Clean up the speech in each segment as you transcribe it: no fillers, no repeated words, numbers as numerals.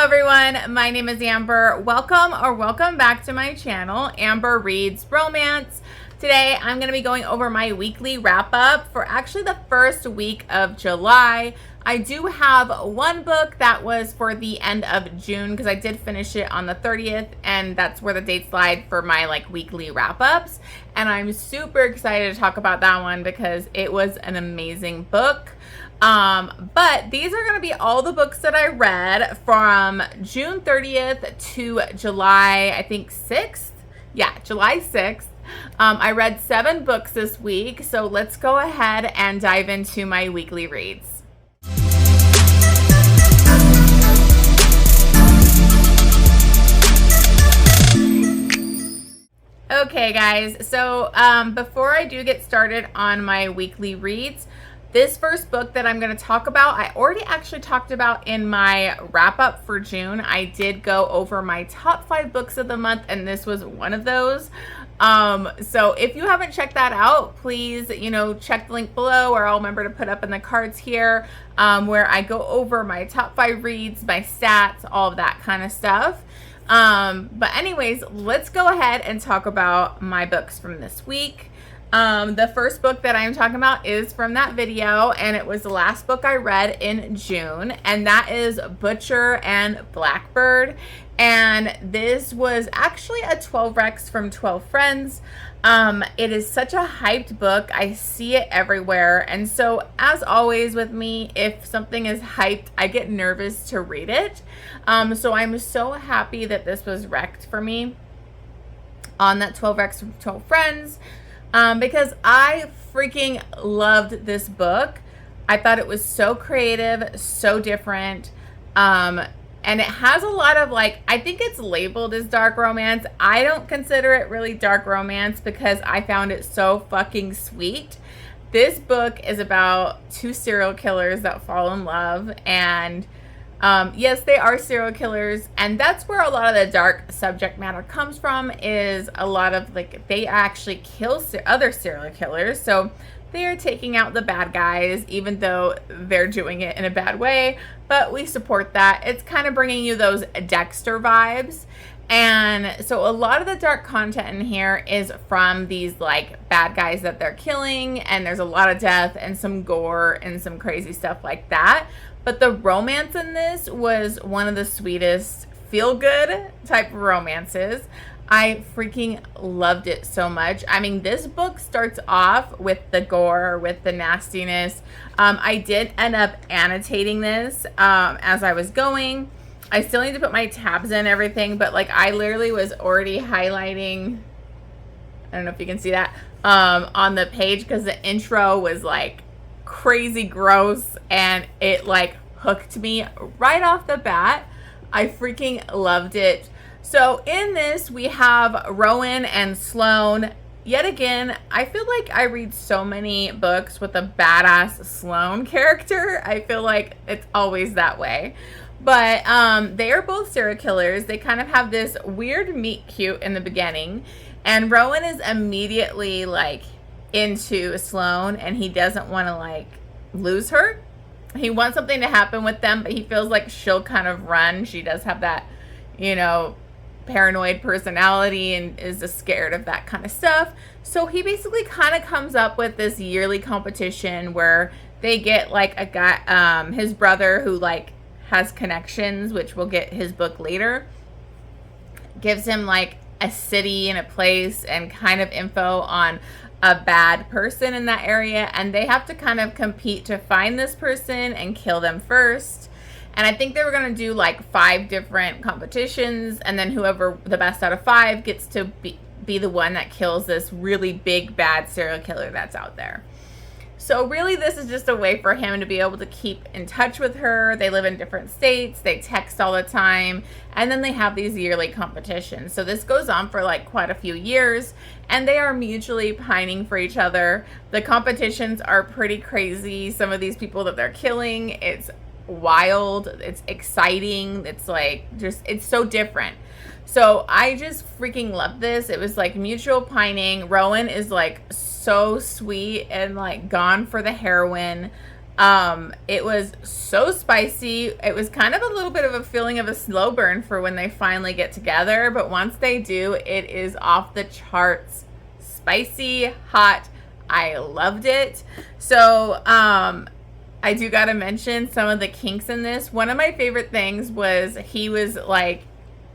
everyone, my name is Amber. Welcome back to my channel, Amber Reads Romance. Today I'm going to be going over my weekly wrap up for actually the first week of July. I do have one book that was for the end of June because I did finish it on the 30th, and that's where the dates slide for my weekly wrap ups. And I'm super excited to talk about that one because it was an amazing book. But these are going to be all the books that I read from June 30th to July, I think 6th. Yeah, July 6th. I read 7 books this week, so let's go ahead and dive into my weekly reads. Okay guys, so before I do get started on my weekly reads, this first book that I'm going to talk about, I already actually talked about in my wrap up for June. I did go over my top 5 books of the month, and this was one of those. So if you haven't checked that out, please, check the link below, or I'll remember to put up in the cards here, where I go over my top 5 reads, my stats, all of that kind of stuff. But anyways, let's go ahead and talk about my books from this week. The first book that I'm talking about is from that video, and it was the last book I read in June, and that is Butcher and Blackbird. And this was actually a 12 Recs from 12 Friends. It is such a hyped book. I see it everywhere. And so as always with me, if something is hyped, I get nervous to read it. So I'm so happy that this was recced for me on that 12 Recs from 12 Friends. Because I freaking loved this book. I thought it was so creative, so different. And it has a lot of I think it's labeled as dark romance. I don't consider it really dark romance because I found it so fucking sweet. This book is about 2 serial killers that fall in love, and yes, they are serial killers, and that's where a lot of the dark subject matter comes from, is a lot of they actually kill other serial killers. So they are taking out the bad guys, even though they're doing it in a bad way, but we support that. It's kind of bringing you those Dexter vibes. And so a lot of the dark content in here is from these bad guys that they're killing, and there's a lot of death and some gore and some crazy stuff like that. But the romance in this was one of the sweetest feel-good type of romances. I freaking loved it so much. I mean, this book starts off with the gore, with the nastiness. I did end up annotating this as I was going. I still need to put my tabs in and everything, but I literally was already highlighting, I don't know if you can see that, on the page, because the intro was crazy gross, and it hooked me right off the bat. I freaking loved it. So in this, we have Rowan and Sloane. Yet again, I feel like I read so many books with a badass Sloane character. I feel like it's always that way. But they are both serial killers. They kind of have this weird meet cute in the beginning. And Rowan is immediately into Sloane, and he doesn't want to lose her. He wants something to happen with them, but he feels like she'll kind of run. She does have that, paranoid personality and is just scared of that kind of stuff. So he basically kind of comes up with this yearly competition where they get a guy, his brother, who has connections, which we'll get his book later, gives him a city and a place and kind of info on a bad person in that area, and they have to kind of compete to find this person and kill them first. And I think they were going to do 5 different competitions, and then whoever the best out of 5 gets to be the one that kills this really big bad serial killer that's out there. So really, this is just a way for him to be able to keep in touch with her. They live in different states, they text all the time, and then they have these yearly competitions. So this goes on for quite a few years, and they are mutually pining for each other. The competitions are pretty crazy. Some of these people that they're killing, it's wild, it's exciting, it's it's so different. So I just freaking love this. It was mutual pining. Rowan is so sweet and gone for the heroin. It was so spicy. It was kind of a little bit of a feeling of a slow burn for when they finally get together, but once they do, it is off the charts spicy, hot. I loved it. So, I do gotta mention some of the kinks in this. One of my favorite things was he was like,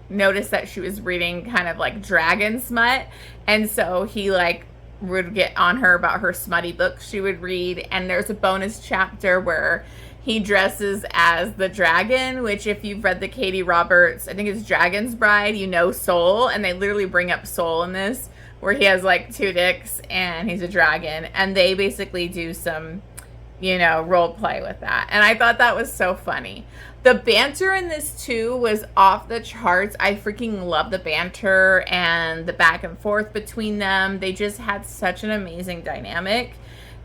noticed that she was reading kind of like dragon smut, and so he like would get on her about her smutty books she would read. And there's a bonus chapter where he dresses as the dragon, which if you've read the Katie Roberts, I think it's Dragon's Bride, you know Soul, and they literally bring up Soul in this, where he has like 2 dicks and he's a dragon, and they basically do some, you know, role play with that. And I thought that was so funny. The banter in this too was off the charts. I freaking love the banter and the back and forth between them. They just had such an amazing dynamic,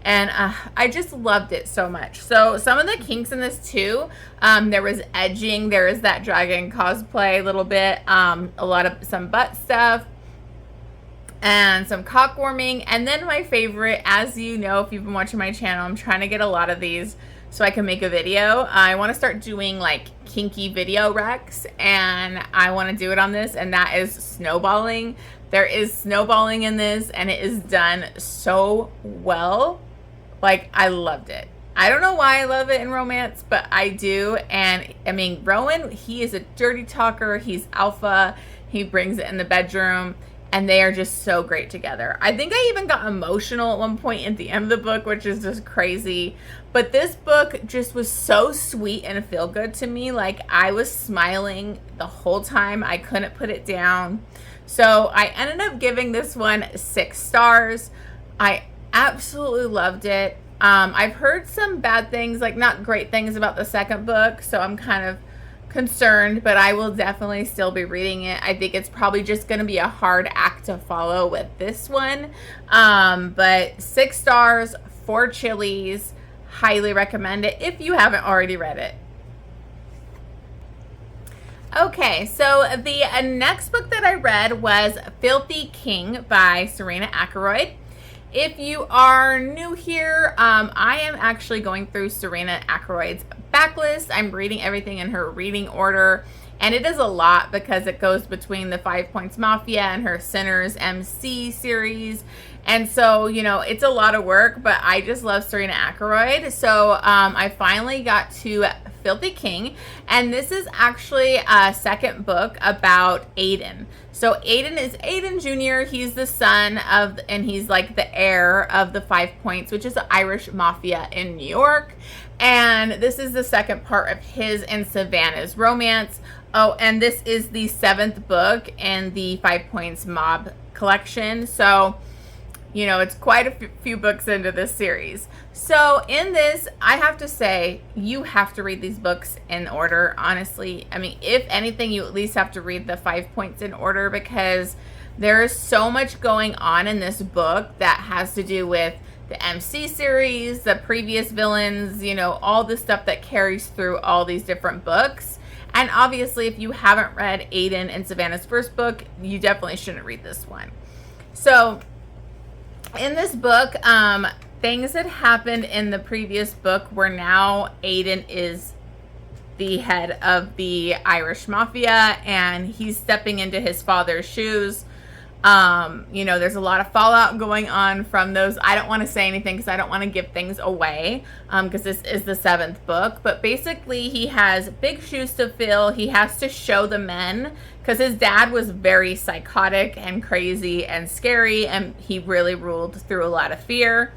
and I just loved it so much. So some of the kinks in this too, there was edging, there is that dragon cosplay a little bit, a lot of some butt stuff, and some cock warming. And then my favorite, as you know, if you've been watching my channel, I'm trying to get a lot of these so I can make a video. I want to start doing like kinky video recs, and I want to do it on this, and that is snowballing. There is snowballing in this, and it is done so well. Like, I loved it. I don't know why I love it in romance, but I do. And I mean, Rowan, he is a dirty talker. He's alpha. He brings it in the bedroom, and they are just so great together. I think I even got emotional at one point at the end of the book, which is just crazy. But this book just was so sweet and feel good to me. Like, I was smiling the whole time. I couldn't put it down. So I ended up giving this one 6 stars. I absolutely loved it. I've heard some bad things, like not great things about the second book, so I'm kind of concerned, but I will definitely still be reading it. I think it's probably just going to be a hard act to follow with this one. But 6 stars, 4 chilies. Highly recommend it if you haven't already read it. Okay, so the next book that I read was Filthy King by Serena Akeroyd. If you are new here, I am actually going through Serena Akeroyd's backlist. I'm reading everything in her reading order, and it is a lot because it goes between the 5 Points Mafia and her Sinners MC series. And so, you know, it's a lot of work, but I just love Serena Akeroyd. So I finally got to Filthy King, and this is actually a second book about Aiden. So Aiden is Aiden Jr. He's the son of, and he's like the heir of the 5 Points, which is the Irish Mafia in New York. And this is the second part of his and Savannah's romance. Oh, and this is the 7th book in the 5 Points Mob collection. So, you know, it's quite a few books into this series. So in this, I have to say, you have to read these books in order, honestly. I mean, if anything, you at least have to read the 5 Points in order, because there is so much going on in this book that has to do with the MC series, the previous villains, you know, all the stuff that carries through all these different books. And obviously, if you haven't read Aiden and Savannah's first book, you definitely shouldn't read this one. So in this book, things that happened in the previous book where now Aiden is the head of the Irish Mafia, and he's stepping into his father's shoes. You know, there's a lot of fallout going on from those. I don't want to say anything because I don't want to give things away, because this is the 7th book. But basically, he has big shoes to fill. He has to show the men, because his dad was very psychotic and crazy and scary, and he really ruled through a lot of fear.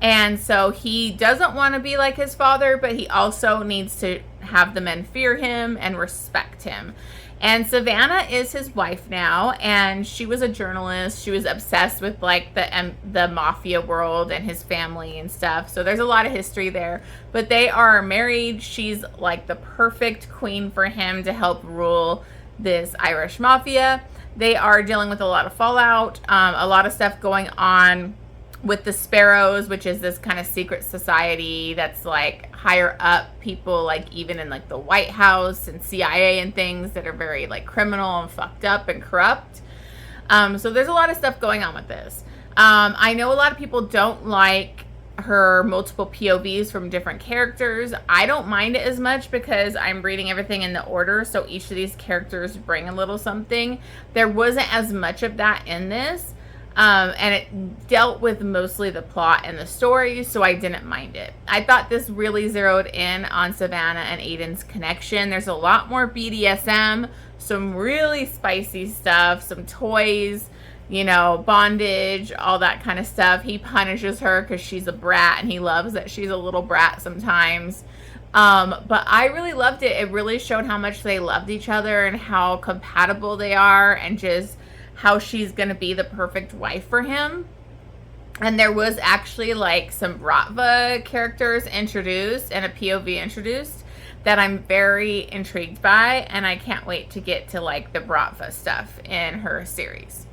And so he doesn't want to be like his father, but he also needs to have the men fear him and respect him. And Savannah is his wife now, and she was a journalist. She was obsessed with like the mafia world and his family and stuff. So there's a lot of history there. But they are married. She's like the perfect queen for him to help rule this Irish Mafia. They are dealing with a lot of fallout, a lot of stuff going on with the Sparrows, which is this kind of secret society that's like higher up people, like even in like the White House and CIA and things, that are very like criminal and fucked up and corrupt. So there's a lot of stuff going on with this. I know a lot of people don't like her multiple POVs from different characters. I don't mind it as much because I'm reading everything in the order, so each of these characters bring a little something. There wasn't as much of that in this, and it dealt with mostly the plot and the story, so I didn't mind it. I thought this really zeroed in on Savannah and Aiden's connection. There's a lot more BDSM, some really spicy stuff, some toys, you know, bondage, all that kind of stuff. He punishes her because she's a brat, and he loves that she's a little brat sometimes. But I really loved it. It really showed how much they loved each other and how compatible they are, and just how she's going to be the perfect wife for him. And there was actually like some Bratva characters introduced and a POV introduced that I'm very intrigued by, and I can't wait to get to like the Bratva stuff in her series.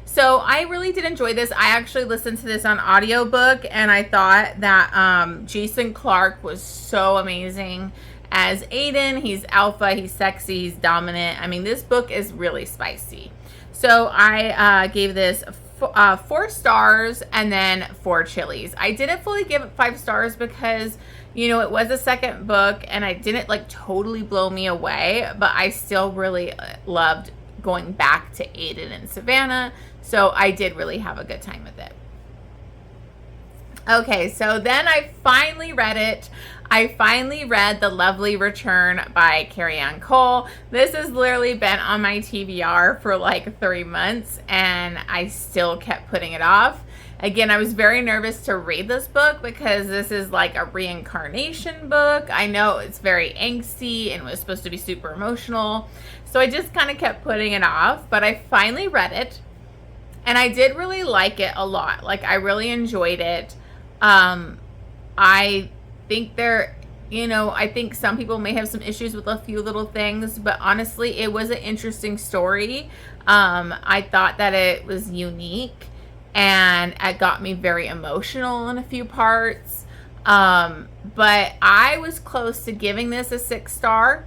So I really did enjoy this. I actually listened to this on audiobook, and I thought that Jason Clarke was so amazing as Aiden. He's alpha, he's sexy, he's dominant. I mean, this book is really spicy. So I gave this 4 stars and then 4 chilies. I didn't fully give it 5 stars because, you know, it was a second book and I didn't like totally blow me away, but I still really loved going back to Aiden and Savannah. So I did really have a good time with it. Okay, so then I finally read it. I finally read The Lovely Return by Carian Cole. This has literally been on my TBR for like 3 months, and I still kept putting it off. Again, I was very nervous to read this book because this is like a reincarnation book. I know it's very angsty and was supposed to be super emotional. So I just kind of kept putting it off, but I finally read it. And I did really like it a lot. Like, I really enjoyed it. I think I think some people may have some issues with a few little things, but honestly, it was an interesting story. I thought that it was unique, and it got me very emotional in a few parts. But I was close to giving this a 6 star,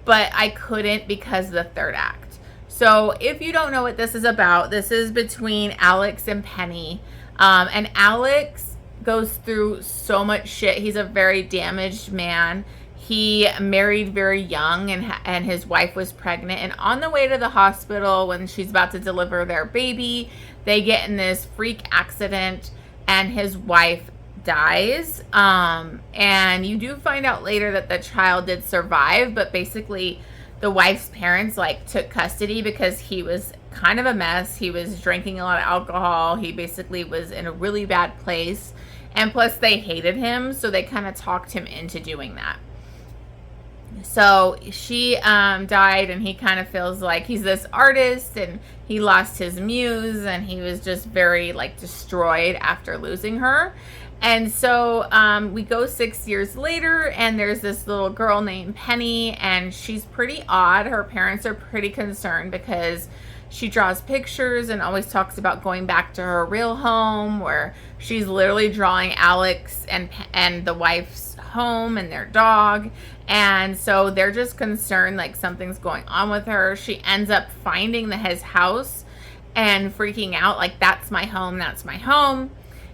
but I couldn't because of the 3rd act. So if you don't know what this is about, this is between Alex and Penny. And Alex goes through so much shit. He's a very damaged man. He married very young, and his wife was pregnant. And on the way to the hospital, when she's about to deliver their baby, they get in this freak accident, and his wife dies. And you do find out later that the child did survive, but basically the wife's parents like took custody because he was kind of a mess. He was drinking a lot of alcohol. He basically was in a really bad place. And plus they hated him, so they kind of talked him into doing that. So she died, and he kind of feels like he's this artist, and he lost his muse, and he was just very like destroyed after losing her. And so we go 6 years later, and there's this little girl named Penny, and she's pretty odd. Her parents are pretty concerned because she draws pictures and always talks about going back to her real home, where she's literally drawing Alex and the wife's home and their dog. And so they're just concerned like something's going on with her. She ends up finding his house and freaking out like, that's my home, that's my home.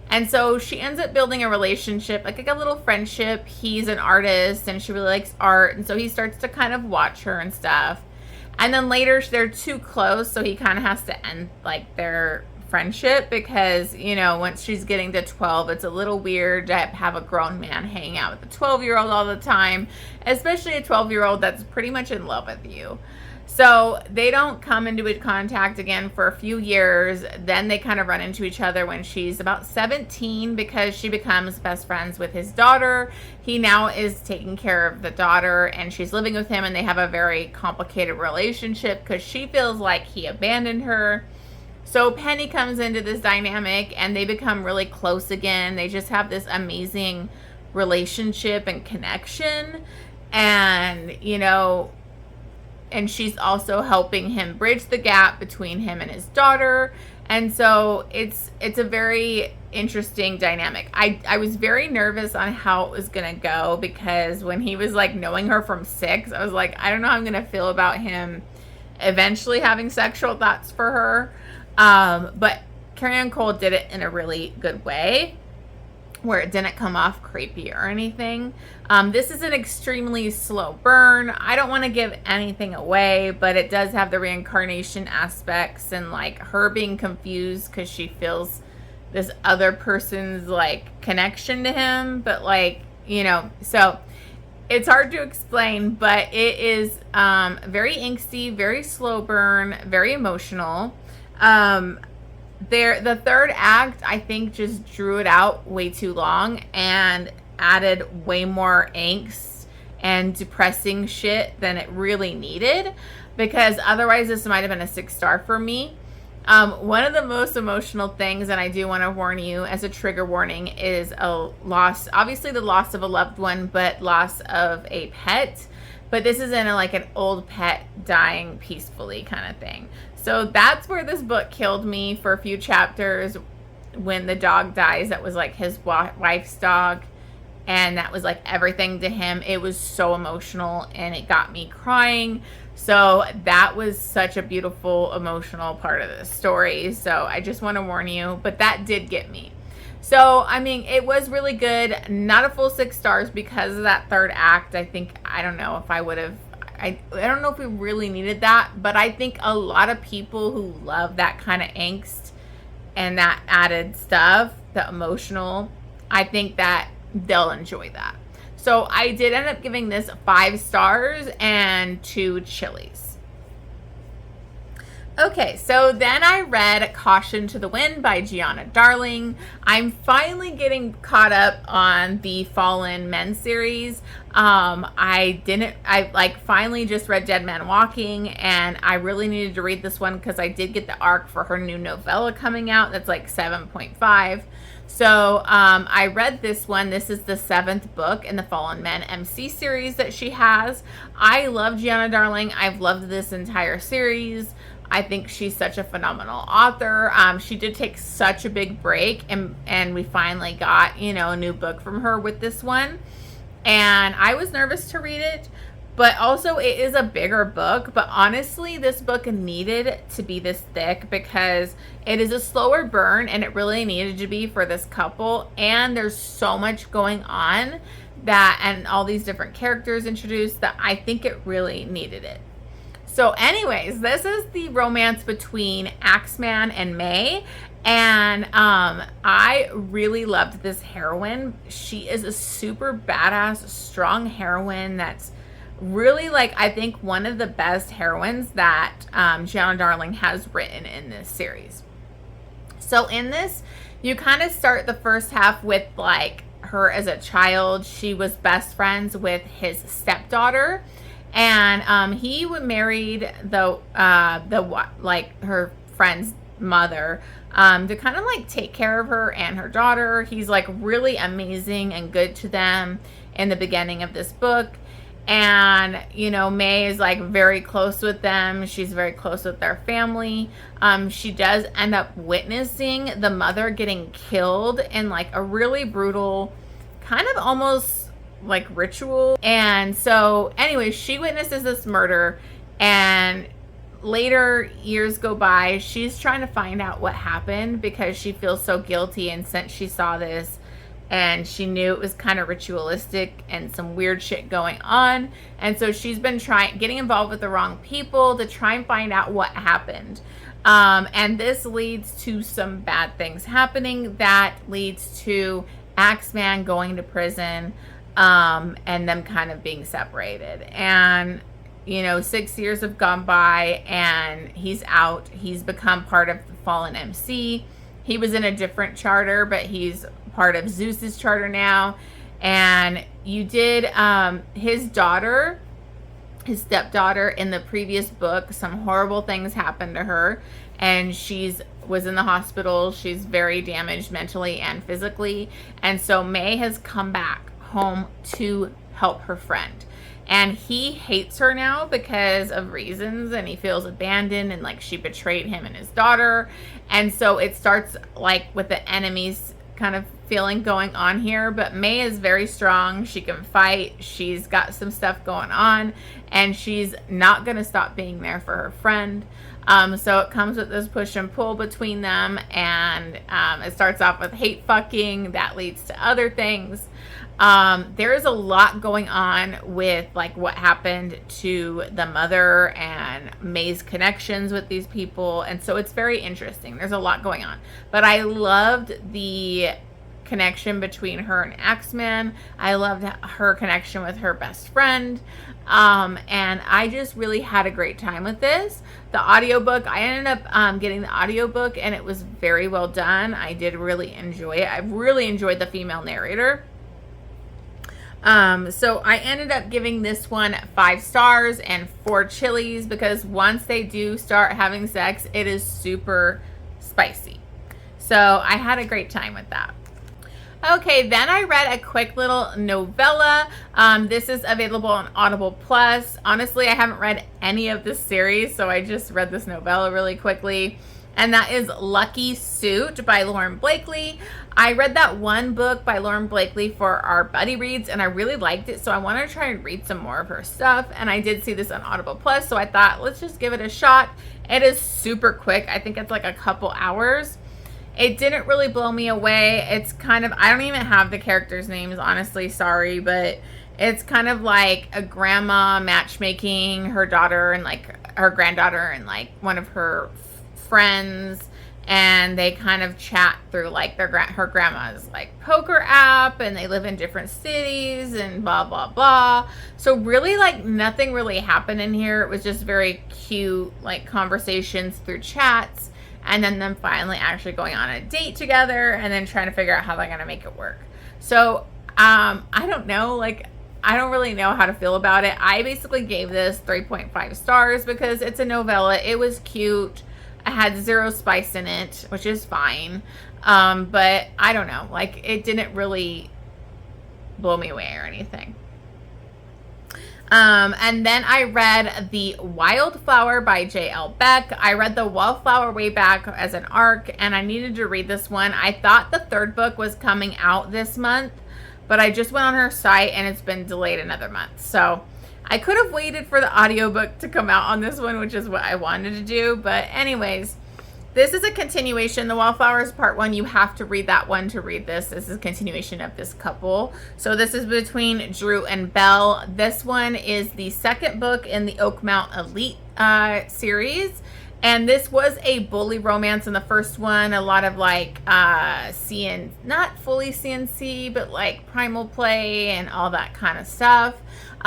And so she ends up building a relationship, like a little friendship. He's an artist, and she really likes art, and so he starts to kind of watch her and stuff. And then later they're too close, so he kind of has to end like their friendship because, you know, once she's getting to 12, it's a little weird to have a grown man hang out with a 12-year-old all the time, especially a 12-year-old that's pretty much in love with you. So they don't come into contact again for a few years. Then they kind of run into each other when she's about 17 because she becomes best friends with his daughter. He now is taking care of the daughter, and she's living with him, and they have a very complicated relationship because she feels like he abandoned her. So Penny comes into this dynamic, and they become really close again. They just have this amazing relationship and connection. And, you know, and she's also helping him bridge the gap between him and his daughter. And so it's a very interesting dynamic. I was very nervous on how it was going to go because when he was like knowing her from 6, I was like, I don't know how I'm going to feel about him eventually having sexual thoughts for her. But Carian Cole did it in a really good way. where it didn't come off creepy or anything. This is an extremely slow burn. I don't want to give anything away, but it does have the reincarnation aspects and like her being confused because she feels this other person's like connection to him, but like, you know, so it's hard to explain, but it is very angsty, very slow burn, very emotional. The third act, I think, just drew it out way too long and added way more angst and depressing shit than it really needed, because otherwise this might have been a 6-star for me. One of the most emotional things, and I do want to warn you as a trigger warning, is a loss, obviously the loss of a loved one, but loss of a pet. But this is in like an old pet dying peacefully kind of thing. So that's where this book killed me for a few chapters, when the dog dies. That was like his wife's dog, and that was like everything to him. It was so emotional and it got me crying. So that was such a beautiful emotional part of the story. So I just want to warn you, but that did get me. So, I mean, it was really good. Not a full 6 stars because of that third act. I don't know if I would have, I don't know if we really needed that, but I think a lot of people who love that kind of angst and that added stuff, the emotional, I think that they'll enjoy that. So I did end up giving this 5 stars and 2 chilies. Okay, so then I read Caution to the Wind by Giana Darling. I'm finally getting caught up on the Fallen Men series. I finally just read Dead Man Walking, and I really needed to read this one because I did get the arc for her new novella coming out. That's like 7.5. So I read this one. This is the 7th book in the Fallen Men MC series that she has. I love Giana Darling. I've loved this entire series. I think she's such a phenomenal author. She did take such a big break, and we finally got, you know, a new book from her with this one. And I was nervous to read it, but also it is a bigger book. But honestly, this book needed to be this thick because it is a slower burn, and it really needed to be for this couple. And there's so much going on and all these different characters introduced that I think it really needed it. So anyways, this is the romance between Axeman and May. And I really loved this heroine. She is a super badass, strong heroine that's really, like, I think one of the best heroines that Giana Darling has written in this series. So in this, you kind of start the first half with, like, her as a child. She was best friends with his stepdaughter. And he married her friend's mother to kind of like take care of her and her daughter. He's like really amazing and good to them in the beginning of this book. And, you know, May is like very close with them. She's very close with their family. She does end up witnessing the mother getting killed in like a really brutal, kind of almost like ritual. And so anyway, she witnesses this murder, and later years go by. She's trying to find out what happened because she feels so guilty, and since she saw this and she knew it was kind of ritualistic and some weird shit going on, and so she's been getting involved with the wrong people to try and find out what happened. And this leads to some bad things happening that leads to Axeman going to prison, and them kind of being separated. And, you know, 6 years have gone by and he's out. He's become part of the Fallen MC. He was in a different charter, but he's part of Zeus's charter now. And you did, his daughter, his stepdaughter, in the previous book, some horrible things happened to her, and was in the hospital. She's very damaged mentally and physically. And so May has come back home to help her friend, and he hates her now because of reasons, and he feels abandoned, and like she betrayed him and his daughter. And so it starts like with the enemies kind of feeling going on here, but May is very strong. She can fight. She's got some stuff going on, and she's not going to stop being there for her friend. So it comes with this push and pull between them, and it starts off with hate fucking that leads to other things. There is a lot going on with like what happened to the mother and May's connections with these people, and so it's very interesting. There's a lot going on, but I loved the connection between her and Axeman. I loved her connection with her best friend, and I just really had a great time with this. The audiobook, I ended up getting the audiobook, and it was very well done. I did really enjoy it. I really enjoyed the female narrator. So I ended up giving this one 5 stars and 4 chilies, because once they do start having sex, it is super spicy. So I had a great time with that. Okay, then I read a quick little novella. This is available on Audible Plus. Honestly, I haven't read any of this series, so I just read this novella really quickly. And that is Lucky Suit by Lauren Blakely. I read that one book by Lauren Blakely for our buddy reads, and I really liked it, so I want to try and read some more of her stuff. And I did see this on Audible Plus, so I thought, let's just give it a shot. It is super quick. I think it's like a couple hours. It didn't really blow me away. It's kind of, I don't even have the characters' names, honestly, sorry, but it's kind of like a grandma matchmaking her daughter and like her granddaughter and like one of her friends, and they kind of chat through like her grandma's like poker app, and they live in different cities and blah blah blah. So really like nothing really happened in here. It was just very cute like conversations through chats, and then them finally actually going on a date together, and then trying to figure out how they're gonna make it work. So I don't know, like I don't really know how to feel about it. I basically gave this 3.5 stars because it's a novella. It was cute. I had 0 spice in it, which is fine. But I don't know, like it didn't really blow me away or anything. And then I read the Wildflower by JL Beck. I read the Wildflower way back as an arc, and I needed to read this one. I thought the 3rd book was coming out this month, but I just went on her site and it's been delayed another month. So I could have waited for the audiobook to come out on this one, which is what I wanted to do. But anyways, this is a continuation. The Wildflower is part 1. You have to read that one to read this. This is a continuation of this couple. So this is between Drew and Belle. This one is the 2nd book in the Oakmount Elite series. And this was a bully romance in the first one. A lot of like not fully CNC, but like primal play and all that kind of stuff.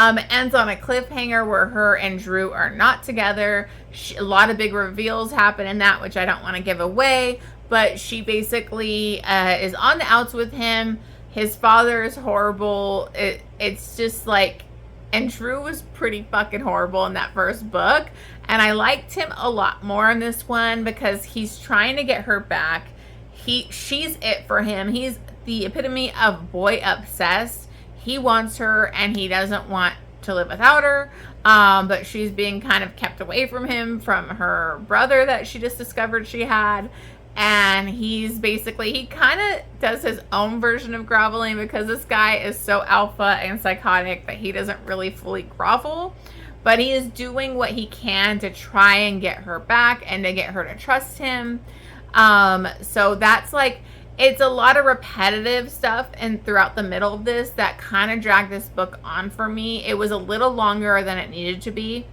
It ends on a cliffhanger where her and Drew are not together. A lot of big reveals happen in that, which I don't want to give away. But she basically is on the outs with him. His father is horrible. It's just like, and Drew was pretty fucking horrible in that first book. And I liked him a lot more in this one because he's trying to get her back. She's it for him. He's the epitome of boy obsessed. He wants her and he doesn't want to live without her. But she's being kind of kept away from him from her brother that she just discovered she had. And he's basically, he kind of does his own version of groveling because this guy is so alpha and psychotic that he doesn't really fully grovel. But he is doing what he can to try and get her back and to get her to trust him. So that's like, it's a lot of repetitive stuff and throughout the middle of this that kind of dragged this book on for me. It was a little longer than it needed to be.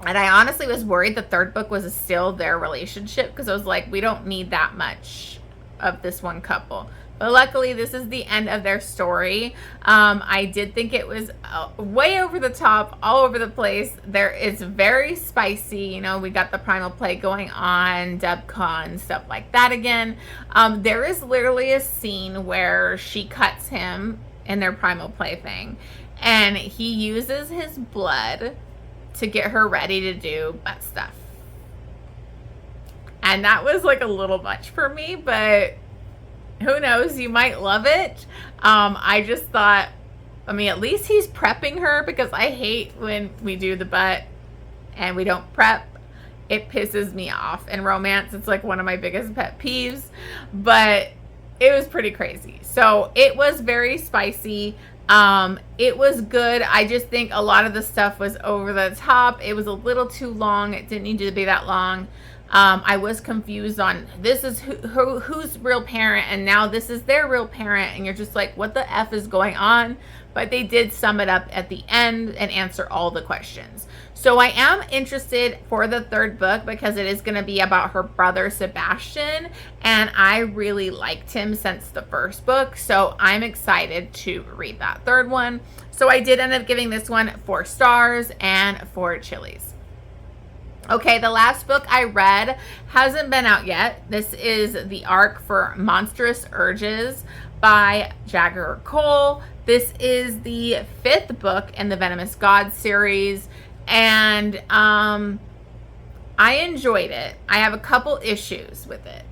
And I honestly was worried the 3rd book was still their relationship because I was like, we don't need that much of this one couple. But luckily, this is the end of their story. I did think it was way over the top, all over the place. It's very spicy. You know, we got the primal play going on, Dubcon, stuff like that again. There is literally a scene where she cuts him in their primal play thing. And he uses his blood to get her ready to do butt stuff. And that was like a little much for me, but who knows, you might love it. I just thought, I mean, at least he's prepping her because I hate when we do the butt and we don't prep. It pisses me off in romance. It's like one of my biggest pet peeves, but it was pretty crazy. So it was very spicy. It was good. I just think a lot of the stuff was over the top. It was a little too long. It didn't need to be that long. I was confused on this is who's real parent, and now this is their real parent, and you're just like, what the F is going on? But they did sum it up at the end and answer all the questions. So I am interested for the third book because it is going to be about her brother Sebastian, and I really liked him since the first book, so I'm excited to read that third one. So I did end up giving this one 4 stars and 4 chilies. Okay, the last book I read hasn't been out yet. This is the arc for Monstrous Urges by Jagger. This is the 5th book in the Venomous Gods series, and I enjoyed it. I have a couple issues with it,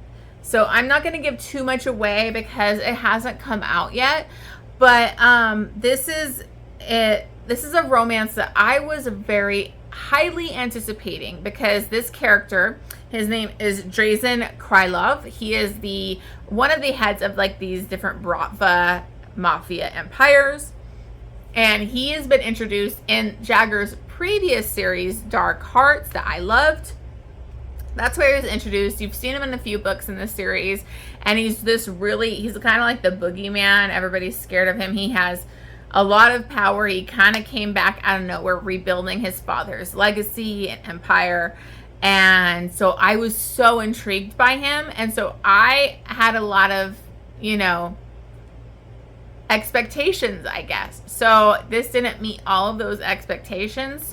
so I'm not going to give too much away because it hasn't come out yet. But this is it. This is a romance that I was very highly anticipating because this character, his name is Drazen Krylov. He is one of the heads of like these different Bratva mafia empires, and he has been introduced in Jagger's previous series, Dark Hearts, that I loved. That's where he was introduced. You've seen him in a few books in this series, and he's kind of like the boogeyman. Everybody's scared of him. He has a lot of power. He kind of came back out of nowhere, rebuilding his father's legacy and empire. And so I was so intrigued by him. And so I had a lot of, expectations, I guess. So this didn't meet all of those expectations.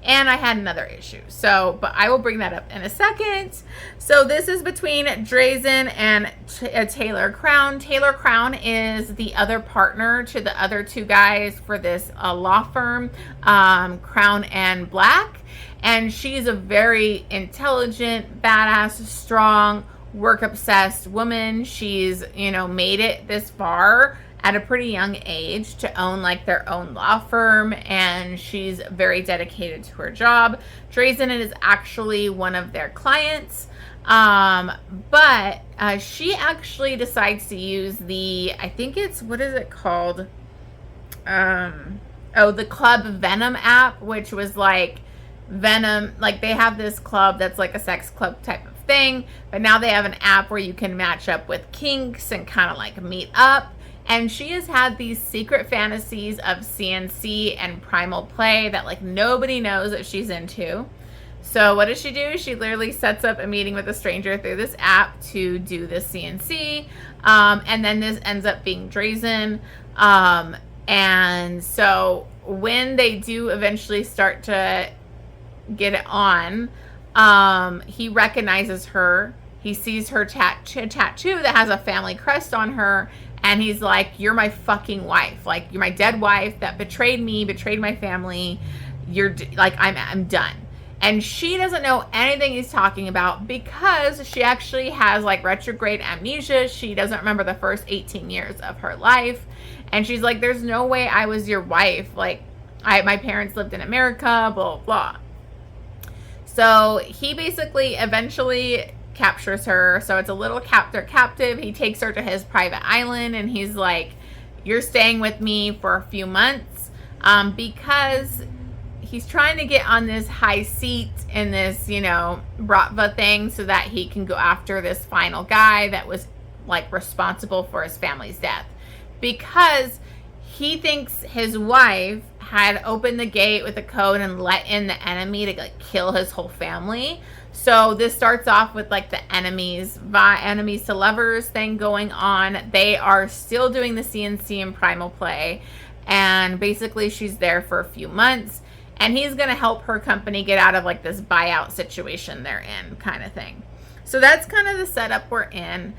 And I had another issue. But I will bring that up in a second. So this is between Drazen and Taylor Crown. Taylor Crown is the other partner to the other 2 guys for this law firm, Crown and Black. And she's a very intelligent, badass, strong, work-obsessed woman. She's, made it this far at a pretty young age to own like their own law firm, and she's very dedicated to her job. Drazen is actually one of their clients, but she actually decides to use I think it's, what is it called? The Club Venom app, which was like Venom, like they have this club that's like a sex club type of thing, but now they have an app where you can match up with kinks and kind of like meet up. And she has had these secret fantasies of CNC and primal play that like nobody knows that she's into. So what does she do? She literally sets up a meeting with a stranger through this app to do the CNC. And then this ends up being Drazen. And so when they do eventually start to get it on, he recognizes her. He sees her tattoo that has a family crest on her. And he's like, you're my fucking wife. Like, you're my dead wife that betrayed me, betrayed my family. You're like, I'm done. And she doesn't know anything he's talking about because she actually has like retrograde amnesia. She doesn't remember the first 18 years of her life. And she's like, there's no way I was your wife. Like, my parents lived in America, blah, blah. So he basically eventually captures her. So it's a little captive. He takes her to his private island, and he's like, you're staying with me for a few months, because he's trying to get on this high seat in this, Bratva thing so that he can go after this final guy that was like responsible for his family's death, because he thinks his wife had opened the gate with a code and let in the enemy to like kill his whole family. So this starts off with like the enemies to lovers thing going on. They are still doing the CNC and primal play, and basically she's there for a few months, and he's going to help her company get out of like this buyout situation they're in, kind of thing. So that's kind of the setup we're in.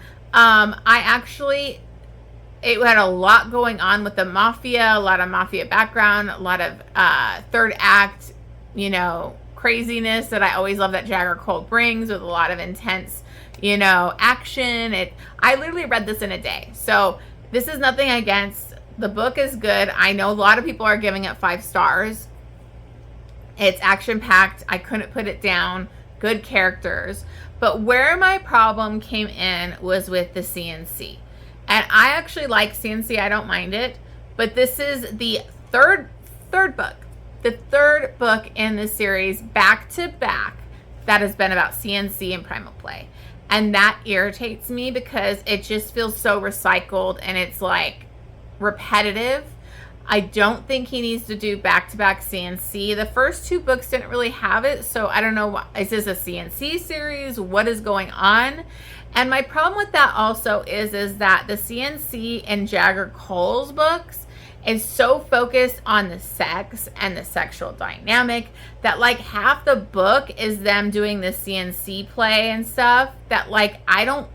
It had a lot going on with the mafia, a lot of mafia background, a lot of third act, craziness that I always love that Jagger brings, with a lot of intense, action. I literally read this in a day. So this is nothing against, the book is good. I know a lot of people are giving it 5 stars. It's action packed. I couldn't put it down. Good characters. But where my problem came in was with the CNC. And I actually like CNC. I don't mind it. But this is the third book. The third book in the series back to back that has been about CNC and primal play. And that irritates me because it just feels so recycled and it's like repetitive. I don't think he needs to do back-to-back CNC. The first two books didn't really have it, so I don't know. Is this a CNC series? What is going on? And my problem with that also is that the CNC and Jagger Cole's books is so focused on the sex and the sexual dynamic that like half the book is them doing the CNC play and stuff that like I don't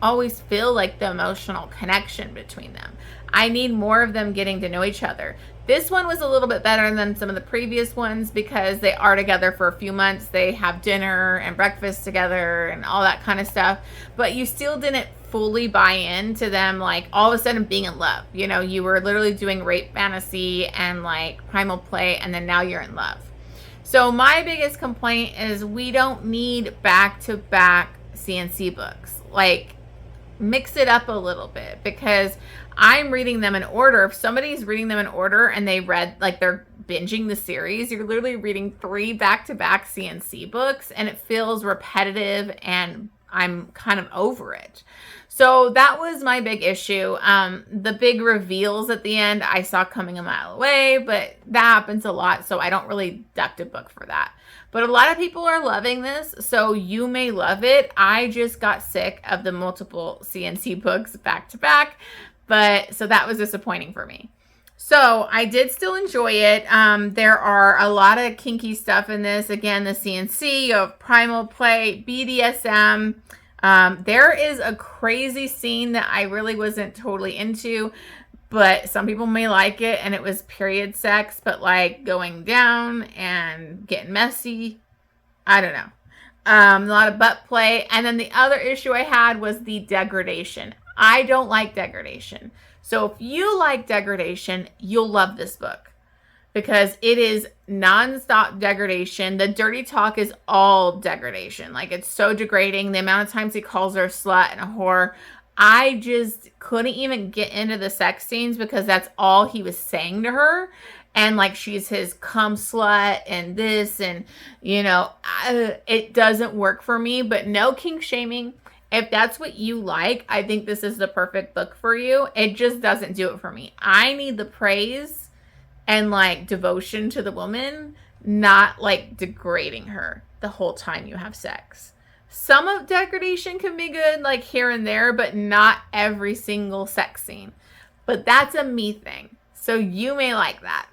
always feel like the emotional connection between them. I need more of them getting to know each other. This one was a little bit better than some of the previous ones because they are together for a few months. They have dinner and breakfast together and all that kind of stuff. But you still didn't fully buy into them like all of a sudden being in love. You know, you were literally doing rape fantasy and like primal play and then now you're in love. So my biggest complaint is we don't need back-to-back CNC books. Like mix it up a little bit because I'm reading them in order. If somebody's reading them in order and they read, like they're binging the series, you're literally reading 3 back-to-back CNC books and it feels repetitive and I'm kind of over it. So that was my big issue. The big reveals at the end I saw coming a mile away, but that happens a lot. So I don't really deduct a book for that. But a lot of people are loving this, so you may love it. I just got sick of the multiple CNC books back to back. But so that was disappointing for me. So I did still enjoy it. There are a lot of kinky stuff in this. Again, the CNC of primal play, BDSM. There is a crazy scene that I really wasn't totally into, but some people may like it. And it was period sex, but like going down and getting messy. I don't know. A lot of butt play. And then the other issue I had was the degradation. I don't like degradation. So if you like degradation, you'll love this book because it is nonstop degradation. The dirty talk is all degradation. Like it's so degrading. The amount of times he calls her a slut and a whore. I just couldn't even get into the sex scenes because that's all he was saying to her. And like she's his cum slut and this and, you know, it doesn't work for me, but no kink shaming. If that's what you like, I think this is the perfect book for you. It just doesn't do it for me. I need the praise and like devotion to the woman, not like degrading her the whole time you have sex. Some of degradation can be good, like here and there, but not every single sex scene. But that's a me thing. So you may like that.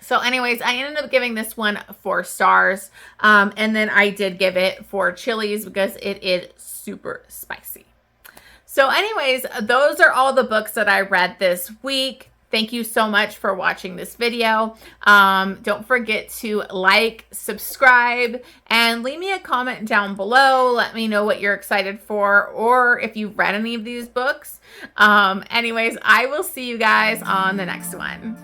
So anyways, I ended up giving this one 4 stars. And then I did give it 4 chilies because it is super spicy. So anyways, those are all the books that I read this week. Thank you so much for watching this video. Don't forget to like, subscribe, and leave me a comment down below. Let me know what you're excited for or if you've read any of these books. Anyways, I will see you guys on the next one.